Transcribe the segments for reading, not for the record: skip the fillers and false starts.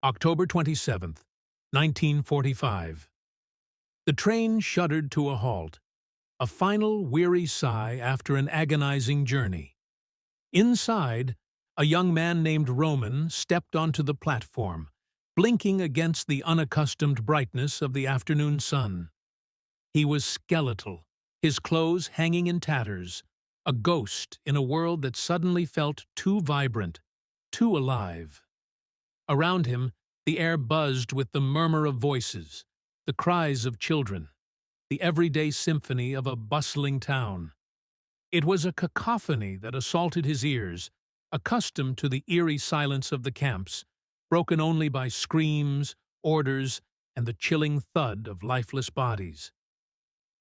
October 27th, 1945. The train shuddered to a halt, a final weary sigh after an agonizing journey. Inside, a young man named Roman stepped onto the platform, blinking against the unaccustomed brightness of the afternoon sun. He was skeletal, his clothes hanging in tatters, a ghost in a world that suddenly felt too vibrant, too alive. Around him, the air buzzed with the murmur of voices, the cries of children, the everyday symphony of a bustling town. It was a cacophony that assaulted his ears, accustomed to the eerie silence of the camps, broken only by screams, orders, and the chilling thud of lifeless bodies.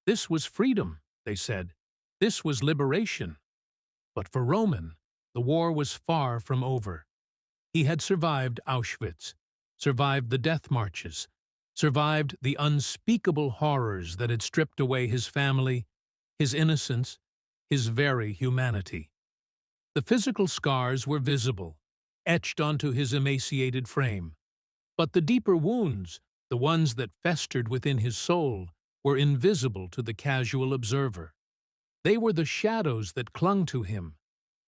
This was freedom, they said. This was liberation. But for Roman, the war was far from over. He had survived Auschwitz, survived the death marches, survived the unspeakable horrors that had stripped away his family, his innocence, his very humanity. The physical scars were visible, etched onto his emaciated frame. But the deeper wounds, the ones that festered within his soul, were invisible to the casual observer. They were the shadows that clung to him,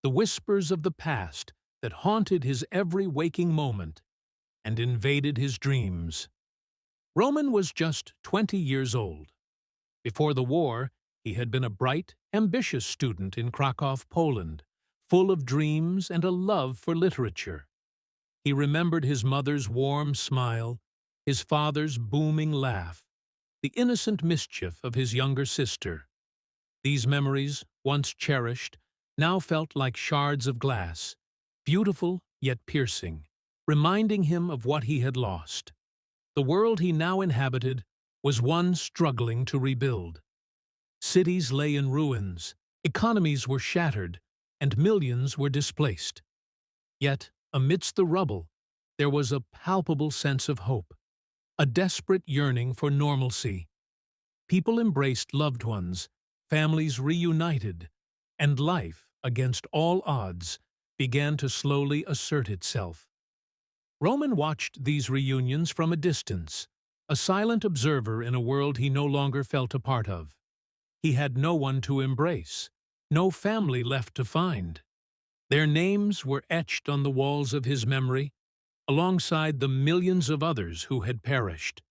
the whispers of the past that haunted his every waking moment and invaded his dreams. Roman was just 20 years old. Before the war, he had been a bright, ambitious student in Krakow, Poland, full of dreams and a love for literature. He remembered his mother's warm smile, his father's booming laugh, the innocent mischief of his younger sister. These memories, once cherished, now felt like shards of glass, beautiful yet piercing, reminding him of what he had lost. The world he now inhabited was one struggling to rebuild. Cities lay in ruins, economies were shattered, and millions were displaced. Yet, amidst the rubble, there was a palpable sense of hope, a desperate yearning for normalcy. People embraced loved ones, families reunited, and life, against all odds, began to slowly assert itself. Roman watched these reunions from a distance, a silent observer in a world he no longer felt a part of. He had no one to embrace, no family left to find. Their names were etched on the walls of his memory, alongside the millions of others who had perished.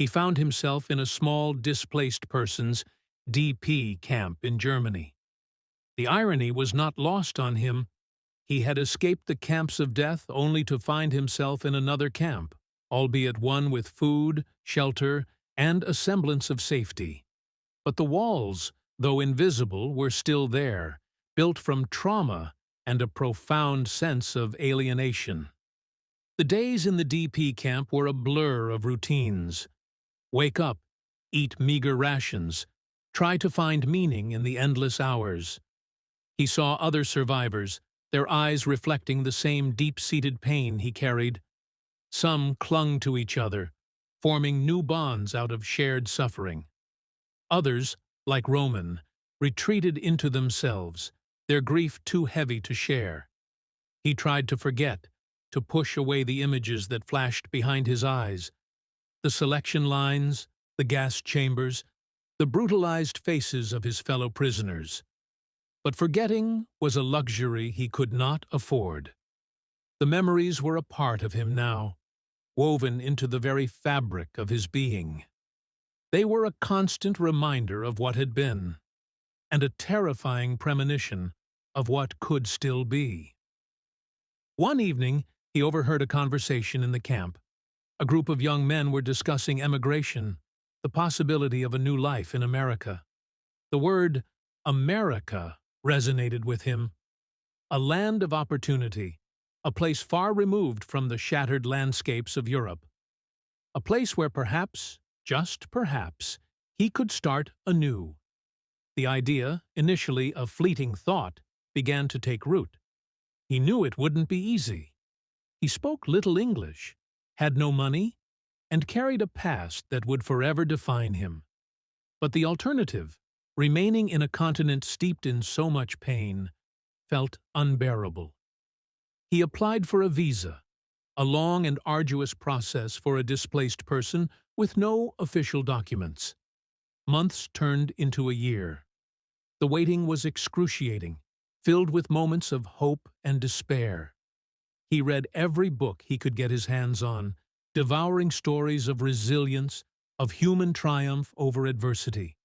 He found himself in a small Displaced Persons (DP) camp in Germany. The irony was not lost on him. He had escaped the camps of death only to find himself in another camp, albeit one with food, shelter, and a semblance of safety. But the walls, though invisible, were still there, built from trauma and a profound sense of alienation. The days in the DP camp were a blur of routines. Wake up, eat meager rations, try to find meaning in the endless hours. He saw other survivors, their eyes reflecting the same deep-seated pain he carried. Some clung to each other, forming new bonds out of shared suffering. Others, like Roman, retreated into themselves, their grief too heavy to share. He tried to forget, to push away the images that flashed behind his eyes, the selection lines, the gas chambers, the brutalized faces of his fellow prisoners. But forgetting was a luxury he could not afford. The memories were a part of him now, woven into the very fabric of his being. They were a constant reminder of what had been, and a terrifying premonition of what could still be. One evening, he overheard a conversation in the camp. A group of young men were discussing emigration, the possibility of a new life in America. The word America resonated with him. A land of opportunity, a place far removed from the shattered landscapes of Europe. A place where perhaps, just perhaps, he could start anew. The idea, initially a fleeting thought, began to take root. He knew it wouldn't be easy. He spoke little English, had no money, and carried a past that would forever define him. But the alternative, remaining in a continent steeped in so much pain, felt unbearable. He applied for a visa, a long and arduous process for a displaced person with no official documents. Months turned into a year. The waiting was excruciating, filled with moments of hope and despair. He read every book he could get his hands on, devouring stories of resilience, of human triumph over adversity.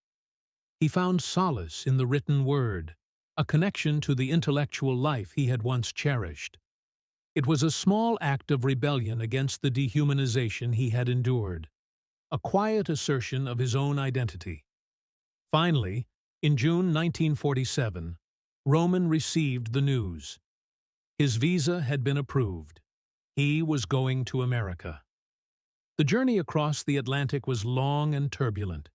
He found solace in the written word, a connection to the intellectual life he had once cherished. It was a small act of rebellion against the dehumanization he had endured, a quiet assertion of his own identity. Finally, in June 1947, Roman received the news. His visa had been approved. He was going to America. The journey across the Atlantic was long and turbulent.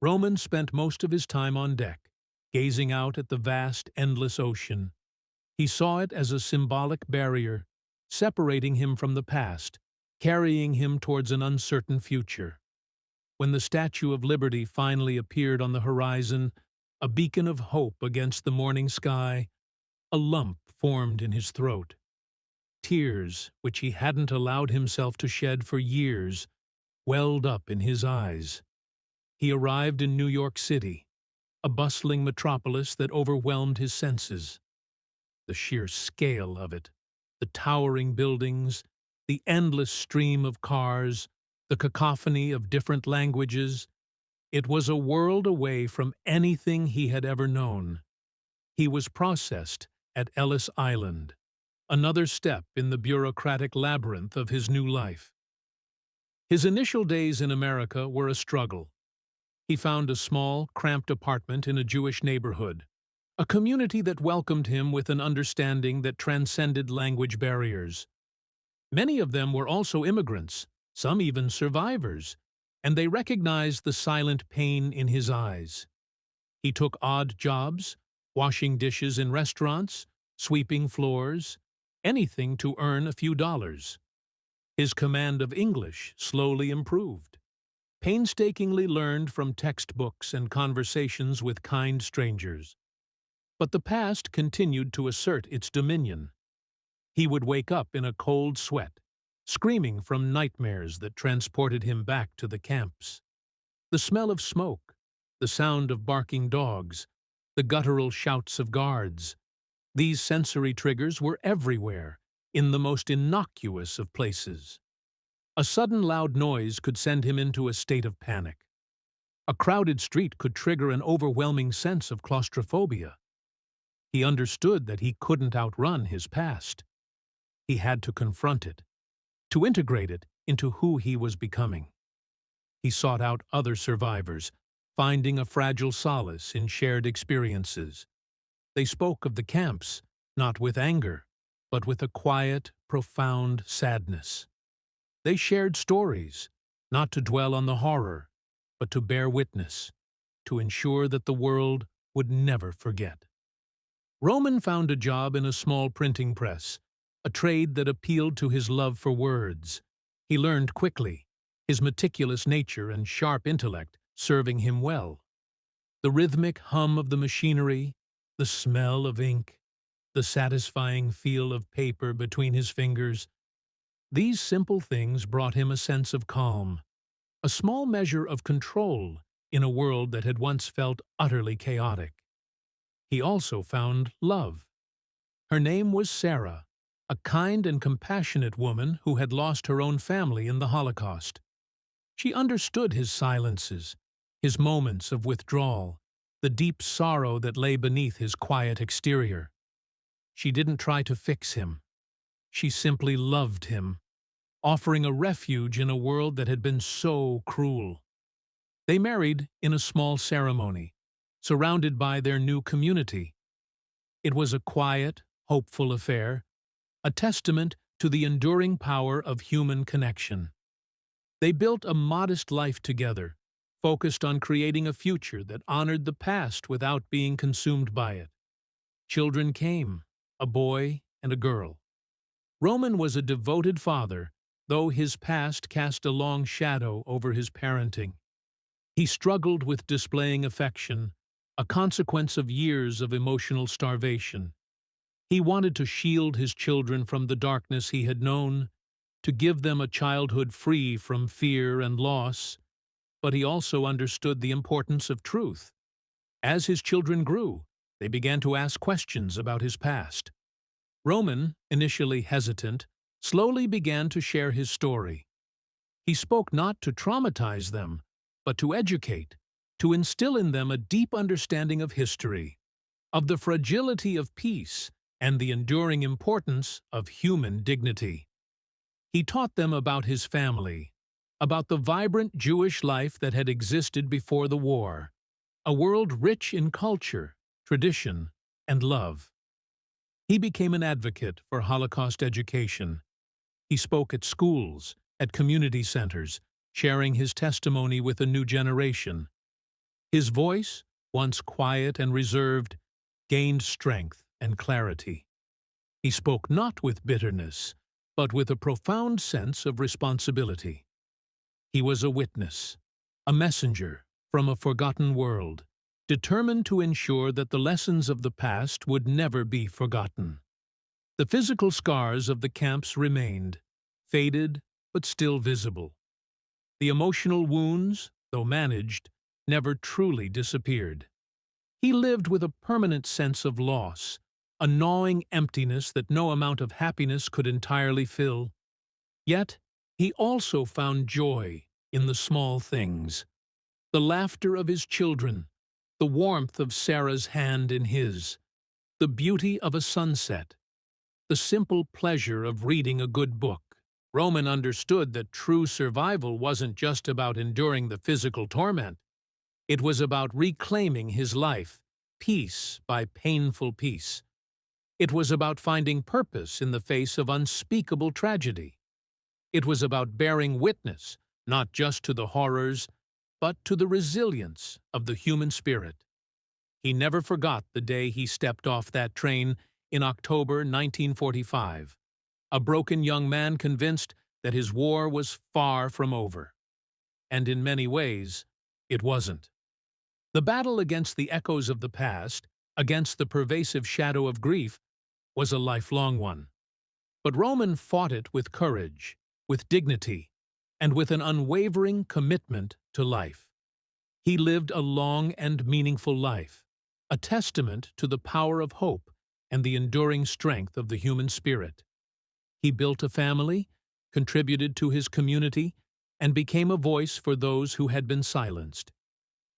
Roman spent most of his time on deck, gazing out at the vast, endless ocean. He saw it as a symbolic barrier, separating him from the past, carrying him towards an uncertain future. When the Statue of Liberty finally appeared on the horizon, a beacon of hope against the morning sky, a lump formed in his throat. Tears, which he hadn't allowed himself to shed for years, welled up in his eyes. He arrived in New York City, a bustling metropolis that overwhelmed his senses. The sheer scale of it, the towering buildings, the endless stream of cars, the cacophony of different languages. It was a world away from anything he had ever known. He was processed at Ellis Island, another step in the bureaucratic labyrinth of his new life. His initial days in America were a struggle. He found a small, cramped apartment in a Jewish neighborhood, a community that welcomed him with an understanding that transcended language barriers. Many of them were also immigrants, some even survivors, and they recognized the silent pain in his eyes. He took odd jobs, washing dishes in restaurants, sweeping floors, anything to earn a few dollars. His command of English slowly improved, painstakingly learned from textbooks and conversations with kind strangers. But the past continued to assert its dominion. He would wake up in a cold sweat, screaming from nightmares that transported him back to the camps. The smell of smoke, the sound of barking dogs, the guttural shouts of guards. These sensory triggers were everywhere, in the most innocuous of places. A sudden loud noise could send him into a state of panic. A crowded street could trigger an overwhelming sense of claustrophobia. He understood that he couldn't outrun his past. He had to confront it, to integrate it into who he was becoming. He sought out other survivors, finding a fragile solace in shared experiences. They spoke of the camps, not with anger, but with a quiet, profound sadness. They shared stories, not to dwell on the horror, but to bear witness, to ensure that the world would never forget. Roman found a job in a small printing press, a trade that appealed to his love for words. He learned quickly, his meticulous nature and sharp intellect serving him well. The rhythmic hum of the machinery, the smell of ink, the satisfying feel of paper between his fingers, these simple things brought him a sense of calm, a small measure of control in a world that had once felt utterly chaotic. He also found love. Her name was Sarah, a kind and compassionate woman who had lost her own family in the Holocaust. She understood his silences, his moments of withdrawal, the deep sorrow that lay beneath his quiet exterior. She didn't try to fix him. She simply loved him, offering a refuge in a world that had been so cruel. They married in a small ceremony, surrounded by their new community. It was a quiet, hopeful affair, a testament to the enduring power of human connection. They built a modest life together, focused on creating a future that honored the past without being consumed by it. Children came, a boy and a girl. Roman was a devoted father, though his past cast a long shadow over his parenting. He struggled with displaying affection, a consequence of years of emotional starvation. He wanted to shield his children from the darkness he had known, to give them a childhood free from fear and loss, but he also understood the importance of truth. As his children grew, they began to ask questions about his past. Roman, initially hesitant, slowly began to share his story. He spoke not to traumatize them, but to educate, to instill in them a deep understanding of history, of the fragility of peace, and the enduring importance of human dignity. He taught them about his family, about the vibrant Jewish life that had existed before the war, a world rich in culture, tradition, and love. He became an advocate for Holocaust education. He spoke at schools, at community centers, sharing his testimony with a new generation. His voice, once quiet and reserved, gained strength and clarity. He spoke not with bitterness, but with a profound sense of responsibility. He was a witness, a messenger from a forgotten world, determined to ensure that the lessons of the past would never be forgotten. The physical scars of the camps remained, faded but still visible. The emotional wounds, though managed, never truly disappeared. He lived with a permanent sense of loss, a gnawing emptiness that no amount of happiness could entirely fill. Yet, he also found joy in the small things. The laughter of his children, the warmth of Sarah's hand in his, the beauty of a sunset, the simple pleasure of reading a good book. Roman understood that true survival wasn't just about enduring the physical torment. It was about reclaiming his life, piece by painful piece. It was about finding purpose in the face of unspeakable tragedy. It was about bearing witness, not just to the horrors, but to the resilience of the human spirit. He never forgot the day he stepped off that train in October 1945, a broken young man convinced that his war was far from over. And in many ways, it wasn't. The battle against the echoes of the past, against the pervasive shadow of grief, was a lifelong one. But Roman fought it with courage, with dignity, and with an unwavering commitment to life. He lived a long and meaningful life, a testament to the power of hope and the enduring strength of the human spirit. He built a family, contributed to his community, and became a voice for those who had been silenced.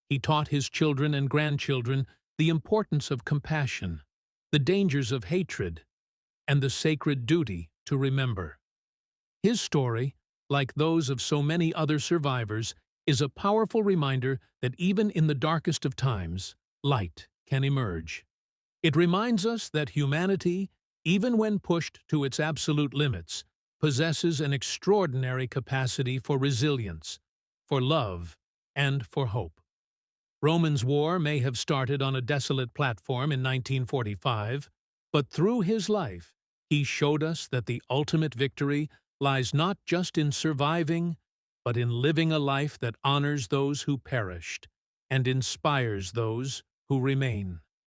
He taught his children and grandchildren the importance of compassion, the dangers of hatred, and the sacred duty to remember. His story, like those of so many other survivors, is a powerful reminder that even in the darkest of times, light can emerge. It reminds us that humanity, even when pushed to its absolute limits, possesses an extraordinary capacity for resilience, for love, and for hope. Roman's war may have started on a desolate platform in 1945, but through his life, he showed us that the ultimate victory lies not just in surviving, but in living a life that honors those who perished and inspires those who remain.